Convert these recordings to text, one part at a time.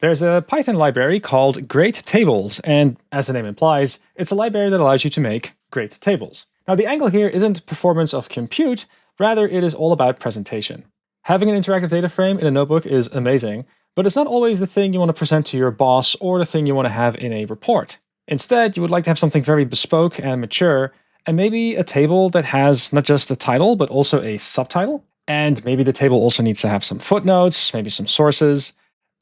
There's a Python library called Great Tables, and as the name implies, it's a library that allows you to make great tables. Now, the angle here isn't performance of compute, rather it is all about presentation. Having an interactive data frame in a notebook is amazing, but it's not always the thing you want to present to your boss or the thing you want to have in a report. Instead, you would like to have something very bespoke and mature, and maybe a table that has not just a title, but also a subtitle. And maybe the table also needs to have some footnotes, maybe some sources.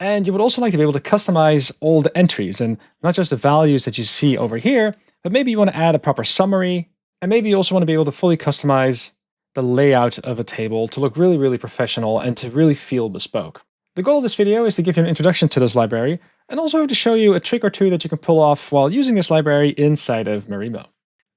And you would also like to be able to customize all the entries and not just the values that you see over here, but maybe you want to add a proper summary. And maybe you also want to be able to fully customize the layout of a table to look really, really professional and to really feel bespoke. The goal of this video is to give you an introduction to this library and also to show you a trick or two that you can pull off while using this library inside of Marimo.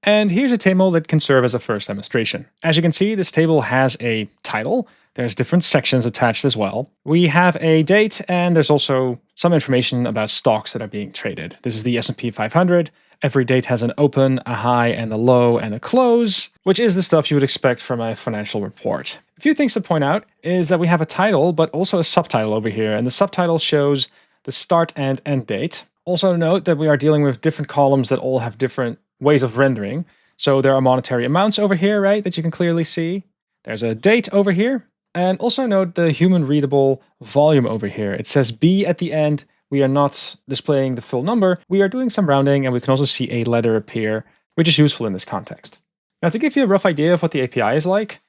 And here's a table that can serve as a first demonstration. As you can see, this table has a title. There's different sections attached as well. We have a date, and there's also some information about stocks that are being traded. This is the S&P 500. Every date has an open, a high, and a low, and a close, which is the stuff you would expect from a financial report. A few things to point out is that we have a title, but also a subtitle over here, and the subtitle shows the start and end date. Also note that we are dealing with different columns that all have different ways of rendering. So there are monetary amounts over here, right, that you can clearly see. There's a date over here. And also note the human readable volume over here. It says B at the end. We are not displaying the full number. We are doing some rounding, and we can also see a letter appear, which is useful in this context. Now, to give you a rough idea of what the API is like,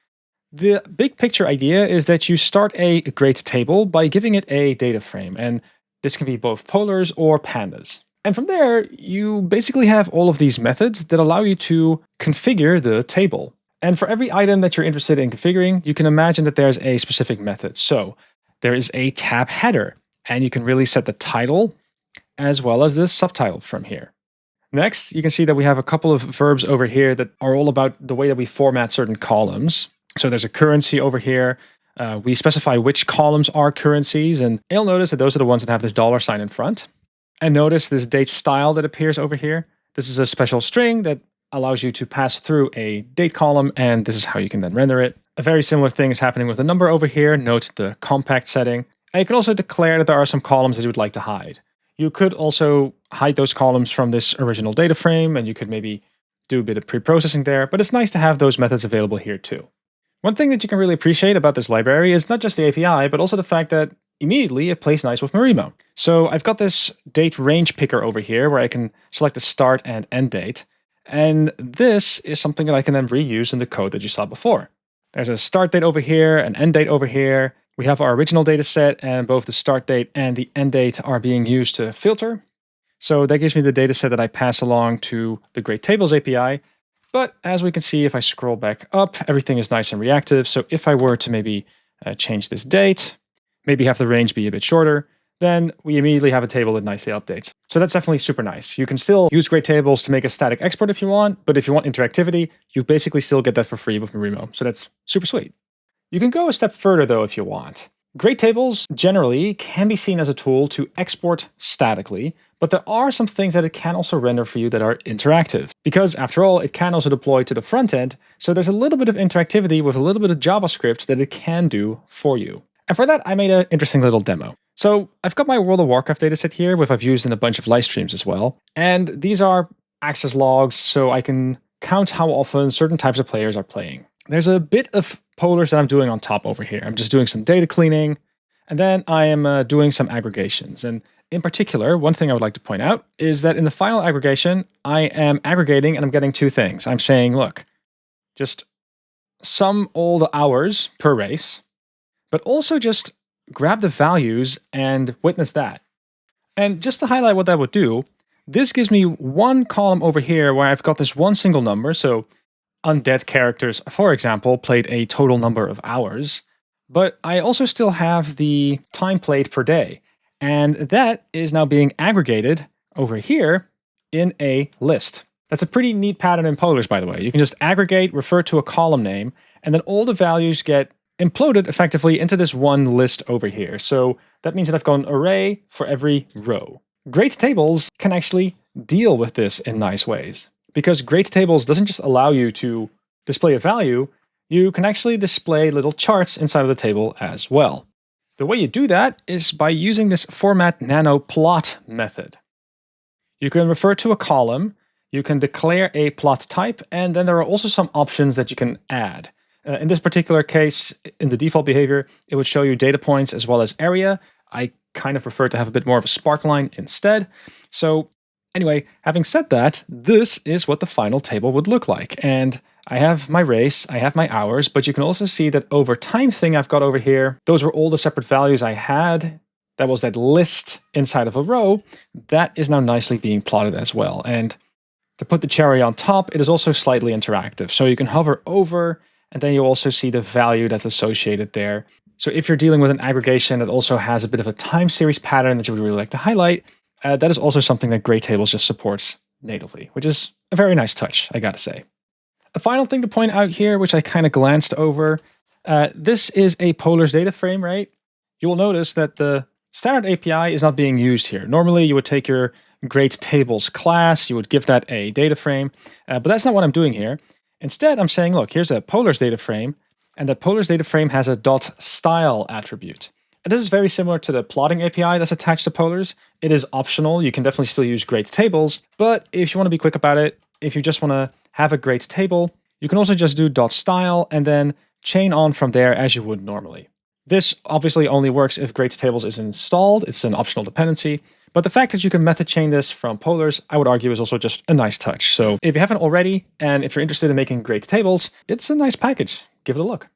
the big picture idea is that you start a great table by giving it a data frame. And this can be both polars or pandas. And from there, you basically have all of these methods that allow you to configure the table. And for every item that you're interested in configuring, you can imagine that there's a specific method. So there is a tab header, and you can really set the title as well as the subtitle from here. Next, you can see that we have a couple of verbs over here that are all about the way that we format certain columns. So there's a currency over here. We specify which columns are currencies, and you'll notice that those are the ones that have this $ in front. And notice this date style that appears over here. This is a special string that allows you to pass through a date column, and this is how you can then render it. A very similar thing is happening with the number over here. Note the compact setting. And you can also declare that there are some columns that you would like to hide. You could also hide those columns from this original data frame, and you could maybe do a bit of pre-processing there, but it's nice to have those methods available here too. One thing that you can really appreciate about this library is not just the API, but also the fact that immediately it plays nice with Marimo. So I've got this date range picker over here where I can select the start and end date. And this is something that I can then reuse in the code that you saw before. There's a start date over here, an end date over here. We have our original data set, and both the start date and the end date are being used to filter. So that gives me the data set that I pass along to the Great Tables API. But as we can see, if I scroll back up, everything is nice and reactive. So if I were to maybe change this date, maybe have the range be a bit shorter, then we immediately have a table that nicely updates. So that's definitely super nice. You can still use Great Tables to make a static export if you want, but if you want interactivity, you basically still get that for free with Marimo. So that's super sweet. You can go a step further though if you want. Great Tables generally can be seen as a tool to export statically, but there are some things that it can also render for you that are interactive. Because after all, it can also deploy to the front end, so there's a little bit of interactivity with a little bit of JavaScript that it can do for you. And for that, I made an interesting little demo. So I've got my World of Warcraft dataset here, which I've used in a bunch of live streams as well. And these are access logs, so I can count how often certain types of players are playing. There's a bit of polars that I'm doing on top over here. I'm just doing some data cleaning, and then I am doing some aggregations. And in particular, one thing I would like to point out is that in the final aggregation, I am aggregating and I'm getting two things. I'm saying, look, just sum all the hours per race, but also just grab the values and witness that. And just to highlight what that would do, this gives me one column over here where I've got this one single number. So undead characters, for example, played a total number of hours, but I also still have the time played per day. And that is now being aggregated over here in a list. That's a pretty neat pattern in polars, by the way. You can just aggregate, refer to a column name, and then all the values get imploded effectively into this one list over here. So that means that I've got an array for every row. Great Tables can actually deal with this in nice ways, because Great Tables doesn't just allow you to display a value, you can actually display little charts inside of the table as well. The way you do that is by using this format nano plot method. You can refer to a column, you can declare a plot type, and then there are also some options that you can add. In this particular case, in the default behavior, it would show you data points as well as area. I kind of prefer to have a bit more of a sparkline instead. So anyway, having said that, this is what the final table would look like. And I have my race, I have my hours, but you can also see that over time thing I've got over here, those were all the separate values I had. That was that list inside of a row. That is now nicely being plotted as well. And to put the cherry on top, it is also slightly interactive. So you can hover over, and then you also see the value that's associated there. So if you're dealing with an aggregation that also has a bit of a time series pattern that you would really like to highlight, that is also something that Great Tables just supports natively, which is a very nice touch, I gotta say. A final thing to point out here, which I kind of glanced over, this is a Polars data frame, right? You will notice that the standard API is not being used here. Normally, you would take your Great Tables class, you would give that a data frame, but that's not what I'm doing here. Instead, I'm saying, look, here's a Polars data frame, and the Polars data frame has a .style attribute. And this is very similar to the plotting API that's attached to Polars. It is optional. You can definitely still use Great Tables, but if you want to be quick about it, if you just want to have a Great Table, you can also just do .style and then chain on from there as you would normally. This obviously only works if Great Tables is installed. It's an optional dependency. But the fact that you can method chain this from Polars, I would argue, is also just a nice touch. So if you haven't already, and if you're interested in making Great Tables, it's a nice package. Give it a look.